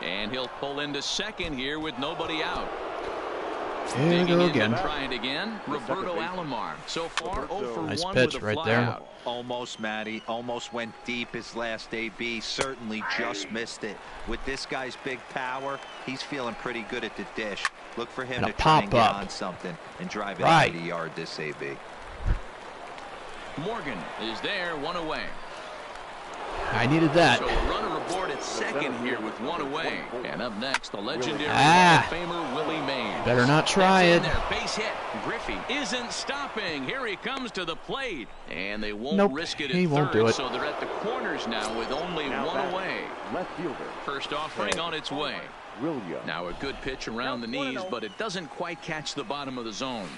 Speaker 1: And he'll pull into second here with nobody out.
Speaker 3: Here we go again.
Speaker 1: Try it again. Roberto Alomar. So far, 0 for
Speaker 3: nice
Speaker 1: 1
Speaker 3: pitch
Speaker 1: with a
Speaker 3: right there.
Speaker 1: flyout.
Speaker 4: Almost, Matty. Almost went deep his last AB. Certainly just missed it. With this guy's big power, he's feeling pretty good at the dish. Look for him to try and get on something and drive it out of the yard this AB.
Speaker 1: Morgan is there, 1 away.
Speaker 3: I needed that.
Speaker 1: So a runner aboard at second here with 1 away. And up next, the legendary Hall of Famer Willie Mays.
Speaker 3: Better not try it.
Speaker 1: Base hit. Griffey isn't stopping. Here he comes to the plate. And they won't risk it at
Speaker 3: won't do it.
Speaker 1: So they're at the corners now with only 1 away.
Speaker 2: Left fielder.
Speaker 1: First offering on its way. Now a good pitch around the knees, but it doesn't quite catch the bottom of the zone.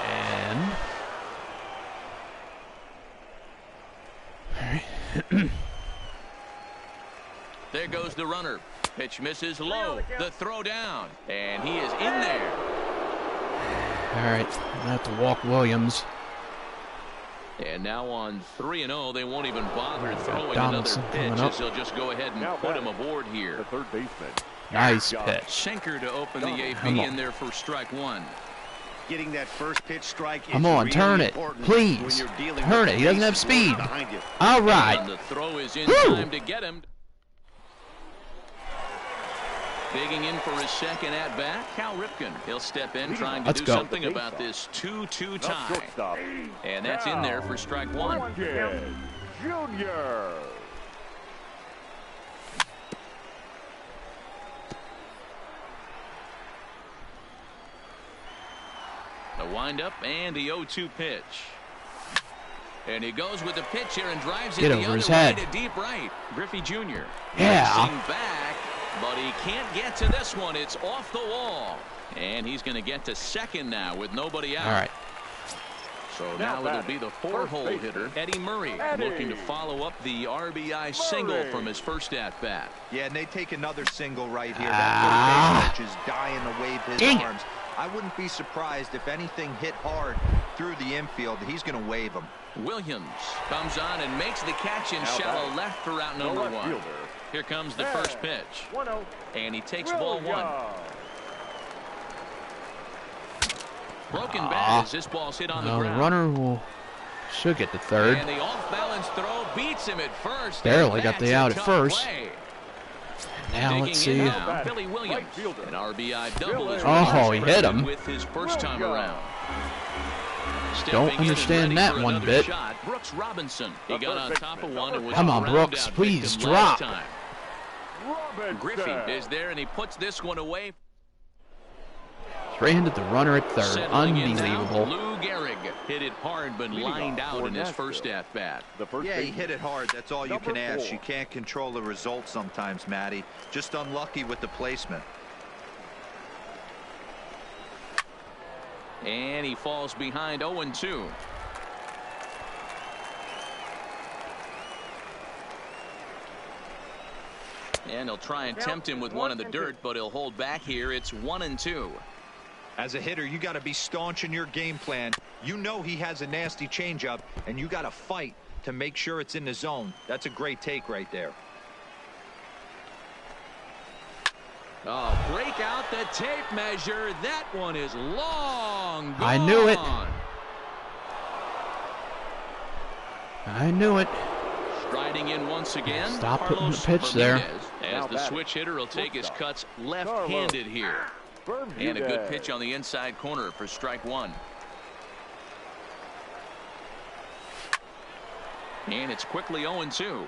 Speaker 3: And
Speaker 1: there goes the runner. Pitch misses low. The throw down. And he is in there.
Speaker 3: All right. I have to walk Williams.
Speaker 1: And now on 3-0, they won't even bother throwing
Speaker 3: Donaldson
Speaker 1: another pitch, as they'll just go ahead and put him aboard here.
Speaker 2: The third baseman.
Speaker 3: Nice pitch.
Speaker 1: Sinker to open the AB in there for strike 1.
Speaker 5: Getting that first pitch strike.
Speaker 3: Come on, turn it, please. Turn it. He doesn't have speed. All right.
Speaker 1: And the throw is in time to get him. Digging in for his second at bat, Cal Ripken. He'll step in trying to do something about this 2-2 tie. And that's in there for strike 1.
Speaker 2: Junior.
Speaker 1: The windup and the 0-2 pitch. And he goes with the pitch here and drives it the other way to deep right. Griffey Jr.
Speaker 3: Yeah.
Speaker 1: Back, but he can't get to this one. It's off the wall. And he's going to get to second now with nobody out.
Speaker 3: All right.
Speaker 1: So now it'll be the 4-hole hitter, Eddie Murray, looking to follow up the RBI single from his first at-bat.
Speaker 4: Yeah, and they take another single right here. That third base coach is dying to wave his arms. I wouldn't be surprised if anything hit hard through the infield. He's going to wave them.
Speaker 1: Williams comes on and makes the catch in shallow left for out number 1. Here comes the first pitch. And he takes ball 1. Broken bat as this ball's hit on the ground.
Speaker 3: The runner should get the third.
Speaker 1: And the off-balance throw beats him at first.
Speaker 3: Barely got the out at first. Now let's see.
Speaker 1: Billy Williams, an RBI double.
Speaker 3: Oh, he hit him.
Speaker 1: With his first time around.
Speaker 3: Don't understand that one bit.
Speaker 1: Brooks Robinson. He got on top of one and was
Speaker 3: Come on, Brooks, please drop.
Speaker 1: Griffey is there and he puts this one away.
Speaker 3: Straight-handed the runner at third. Unbelievable.
Speaker 1: Lou Gehrig hit it hard but lined out in his first at-bat.
Speaker 4: Yeah, he hit it hard. That's all you can ask. You can't control the result sometimes, Matty. Just unlucky with the placement.
Speaker 1: And he falls behind 0-2. And he'll try and tempt him with one in the dirt, but he'll hold back here. It's 1-2.
Speaker 4: As a hitter, you got to be staunch in your game plan. You know he has a nasty changeup, and you got to fight to make sure it's in the zone. That's a great take right there.
Speaker 1: Oh, break out the tape measure. That one is long gone.
Speaker 3: I knew it. I knew it.
Speaker 1: Striding in once again.
Speaker 3: Stop putting the
Speaker 1: Carlos
Speaker 3: pitch there.
Speaker 1: As the switch hitter will take his cuts left-handed here. And a good pitch on the inside corner for strike 1. And it's quickly 0-2.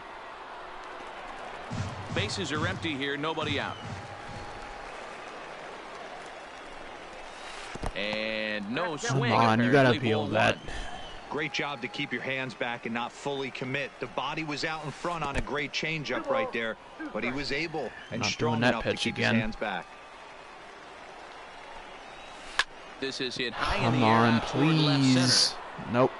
Speaker 1: Bases are empty here. Nobody out. And no swing.
Speaker 3: Come on, you got to appeal that.
Speaker 4: Great job to keep your hands back and not fully commit. The body was out in front on a great changeup right there, but he was able and strong enough to keep his hands back.
Speaker 1: This is hit high
Speaker 3: Come
Speaker 1: in the air
Speaker 3: on,
Speaker 1: out toward left
Speaker 3: please.
Speaker 1: center.
Speaker 3: Nope.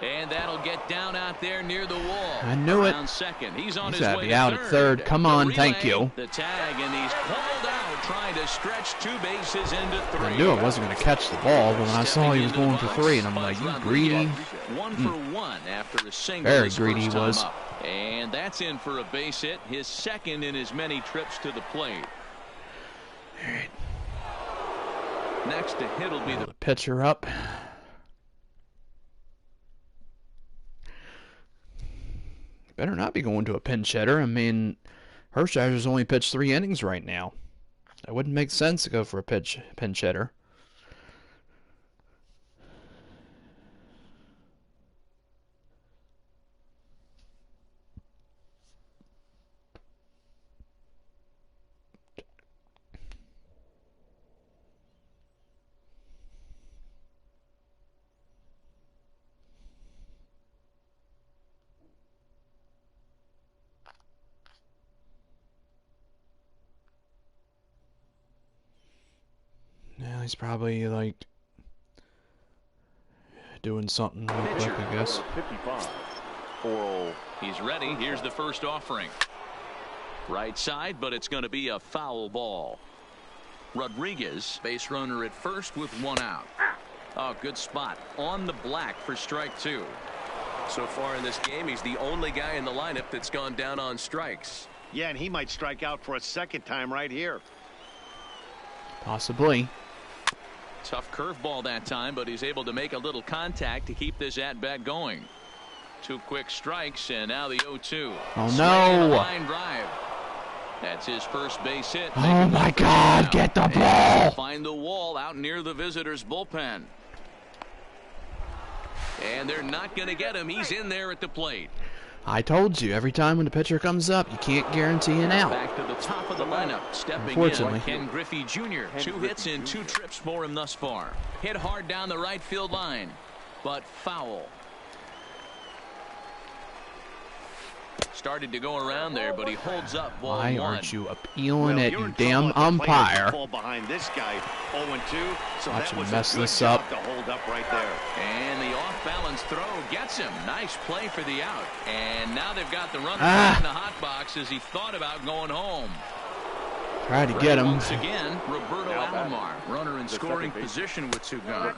Speaker 1: And that'll get down out there near the wall.
Speaker 3: I knew it.
Speaker 1: Second. He's on
Speaker 3: He's
Speaker 1: his
Speaker 3: got to
Speaker 1: way
Speaker 3: be
Speaker 1: to
Speaker 3: out at third. Come on, thank you.
Speaker 1: The tag, and he's called out trying to stretch 2 bases into 3.
Speaker 3: I knew I wasn't going to catch the ball, but when I saw he was going for 3, and I'm like, you greedy.
Speaker 1: 1 for 1 after a single.
Speaker 3: Very greedy he was.
Speaker 1: And that's in for a base hit, his second in as many trips to the plate.
Speaker 3: All right.
Speaker 1: Next to hit will be the
Speaker 3: pitcher up. Better not be going to a pinch hitter. I mean, Hershiser's only pitched 3 innings right now. It wouldn't make sense to go for a pinch hitter. Yeah, he's probably like doing something real quick, I guess.
Speaker 2: 55.
Speaker 1: He's ready. Here's the first offering. Right side, but it's going to be a foul ball. Rodriguez, base runner at first with 1 out. Oh, good spot on the black for strike 2.
Speaker 6: So far in this game, he's the only guy in the lineup that's gone down on strikes.
Speaker 5: Yeah, and he might strike out for a second time right here.
Speaker 3: Possibly.
Speaker 1: Tough curveball that time, but he's able to make a little contact to keep this at-bat going. 2 quick strikes, and now the 0-2.
Speaker 3: Oh, no.
Speaker 1: Line drive. That's his first base hit.
Speaker 3: Oh, my God. Get the ball.
Speaker 1: Find the wall out near the visitor's bullpen. And they're not going to get him. He's in there at the plate.
Speaker 3: I told you, every time when the pitcher comes up, you can't guarantee an out.
Speaker 1: Back to the top of the lineup. Stepping in, Ken Griffey Jr. 2 hits and 2 trips for him thus far. Hit hard down the right field line, but foul. Started to go around there, but he holds up.
Speaker 3: Why aren't you appealing it, you damn umpire?
Speaker 5: Behind this guy, 0-2. So
Speaker 3: watch
Speaker 5: that
Speaker 3: him
Speaker 5: was
Speaker 3: mess
Speaker 5: a good
Speaker 3: this
Speaker 5: job
Speaker 3: up.
Speaker 5: to hold up right there.
Speaker 1: And the off-balance throw gets him. Nice play for the out. And now they've got the runner in the hot box as he thought about going home.
Speaker 3: Try to get him.
Speaker 1: Once again, Roberto Alomar, runner in scoring position with 2 guns.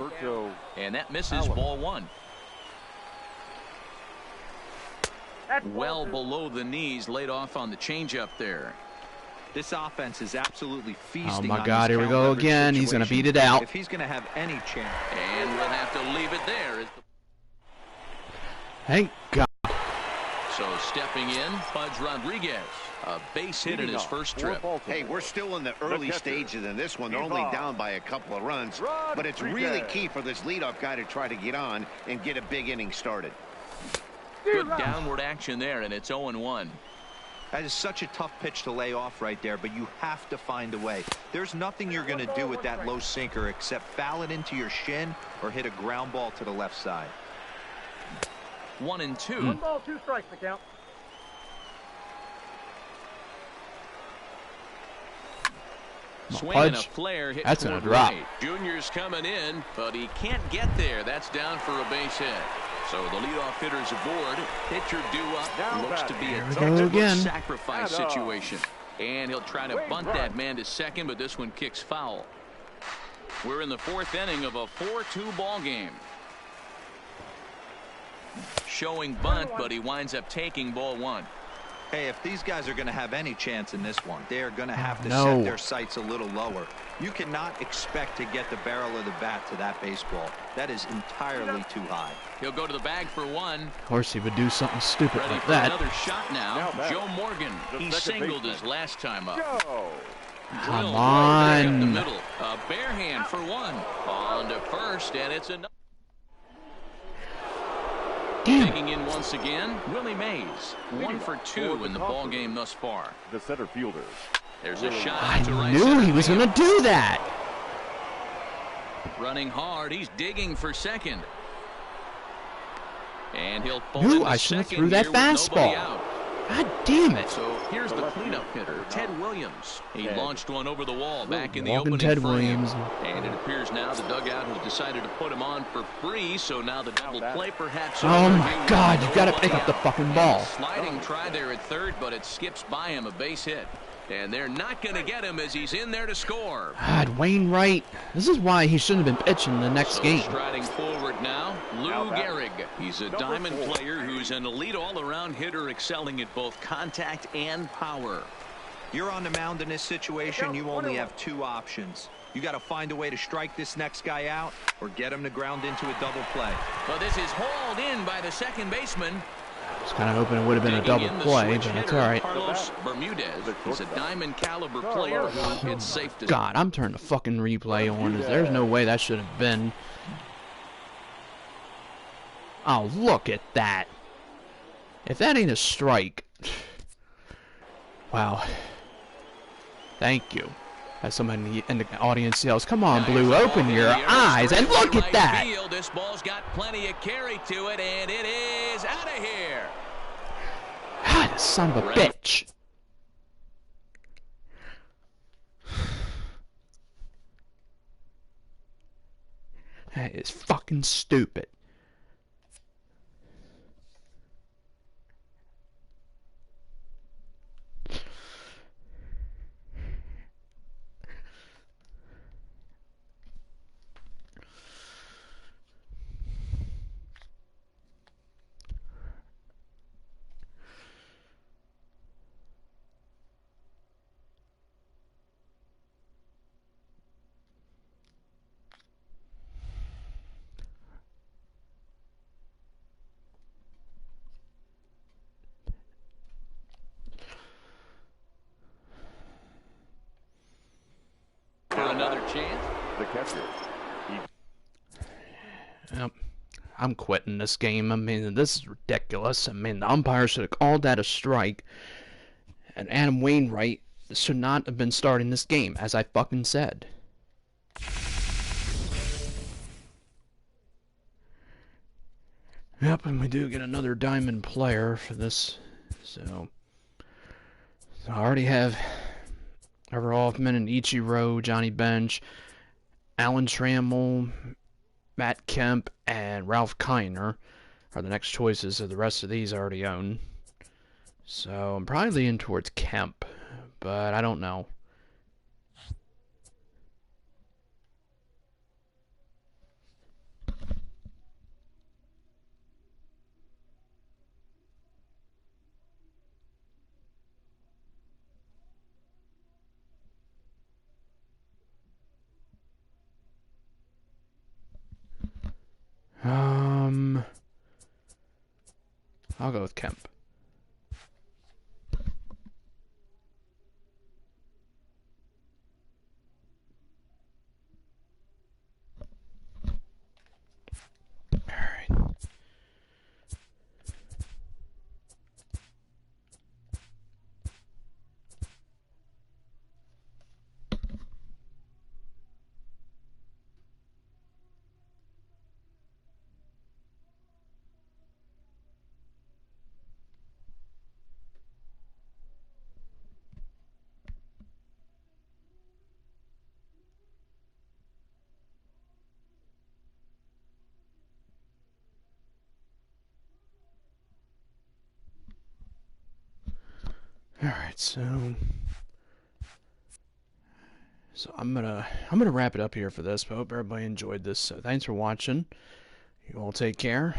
Speaker 1: And that misses ball 1. Well below the knees, laid off on the changeup there.
Speaker 4: This offense is absolutely feasting.
Speaker 3: Oh my God, here we go again. He's going to beat it out.
Speaker 4: If he's going to have any chance.
Speaker 1: And we'll have to leave it there.
Speaker 3: Thank God.
Speaker 1: So stepping in, Pudge Rodriguez. A base hit in his first trip.
Speaker 5: Hey, we're still in the early stages in this one. They're only down by a couple of runs. But it's really key for this leadoff guy to try to get on and get a big inning started.
Speaker 1: Good downward action there, and it's 0-1.
Speaker 4: That is such a tough pitch to lay off right there, but you have to find a way. There's nothing you're going to do with that low sinker except foul it into your shin or hit a ground ball to the left side.
Speaker 1: 1-2.
Speaker 7: 1 ball, 2 strikes to count.
Speaker 1: Swing and a flare hit.
Speaker 3: That's going to drop.
Speaker 1: Junior's coming in, but he can't get there. That's down for a base hit. So the leadoff hitter's aboard. Pitcher due up. Looks to be a textbook sacrifice situation. And he'll try to bunt that man to second, but this one kicks foul. We're in the 4th inning of a 4-2 ball game. Showing bunt, but he winds up taking ball 1.
Speaker 4: Hey, if these guys are going to have any chance in this one, they are going to have to set their sights a little lower. You cannot expect to get the barrel of the bat to that baseball. That is entirely too high.
Speaker 1: He'll go to the bag for 1.
Speaker 3: Of course, he would do something stupid
Speaker 1: Ready
Speaker 3: like
Speaker 1: for
Speaker 3: that.
Speaker 1: Another shot now. Joe Morgan. He singled his last time up.
Speaker 3: Come on.
Speaker 1: Up the middle. A bare hand for 1. On to first, and it's another. Digging in once again, Willie Mays. 1 for 2 in the ball game thus far.
Speaker 2: The center fielder.
Speaker 1: There's a shot
Speaker 3: I
Speaker 1: to right
Speaker 3: knew
Speaker 1: center
Speaker 3: he was going to do that.
Speaker 1: Running hard, he's digging for second. And he'll pull
Speaker 3: Knew
Speaker 1: into
Speaker 3: I should have
Speaker 1: second
Speaker 3: threw that
Speaker 1: here with nobody
Speaker 3: fastball.
Speaker 1: out.
Speaker 3: God damn it.
Speaker 1: So here's the cleanup hitter, Ted Williams. He launched one over the wall back in the
Speaker 3: Walking
Speaker 1: opening
Speaker 3: Ted
Speaker 1: frame.
Speaker 3: Williams.
Speaker 1: And it appears now the dugout has decided to put him on for free, so now the double play perhaps.
Speaker 3: Oh my God, you got to pick up the fucking ball.
Speaker 1: Sliding try there at third, but it skips by him, a base hit.
Speaker 6: And they're not going to get him as he's in there to score.
Speaker 3: God, Wainwright. This is why he shouldn't have been pitching the next game.
Speaker 1: Striding forward now, Lou Gehrig. He's a diamond player who's an elite all-around hitter, excelling at both contact and power.
Speaker 4: You're on the mound in this situation. You only have two options. You got to find a way to strike this next guy out or get him to ground into a double play.
Speaker 1: Well, this is hauled in by the second baseman.
Speaker 3: I was kind of hoping it would have been a double play, but that's all right.
Speaker 1: Carlos Bermudez. He's a diamond caliber player who it's safe to.
Speaker 3: God, I'm turning the fucking replay on. There's no way that should have been. Oh, look at that. If that ain't a strike. Wow. Thank you. As somebody in the audience yells, "Come on, Blue, open your eyes and look at that!"
Speaker 1: This ball's got plenty of carry to it, and it is out of here.
Speaker 3: God, son of a bitch. That is fucking stupid.
Speaker 1: Another chance.
Speaker 2: The catcher.
Speaker 3: Yep. I'm quitting this game. I mean, this is ridiculous. I mean, the umpire should have called that a strike. And Adam Wainwright should not have been starting this game, as I fucking said. Yep, and we do get another diamond player for this. So I already have Trevor Hoffman and Ichiro, Johnny Bench, Alan Trammell, Matt Kemp, and Ralph Kiner are the next choices. So the rest of these I already own. So I'm probably leaning towards Kemp, but I don't know. I'll go with Kemp. Alright, so I'm gonna wrap it up here for this, but I hope everybody enjoyed this. So thanks for watching. You all take care.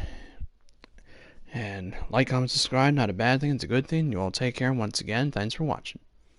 Speaker 3: And like, comment, subscribe, not a bad thing, it's a good thing. You all take care, and once again, thanks for watching.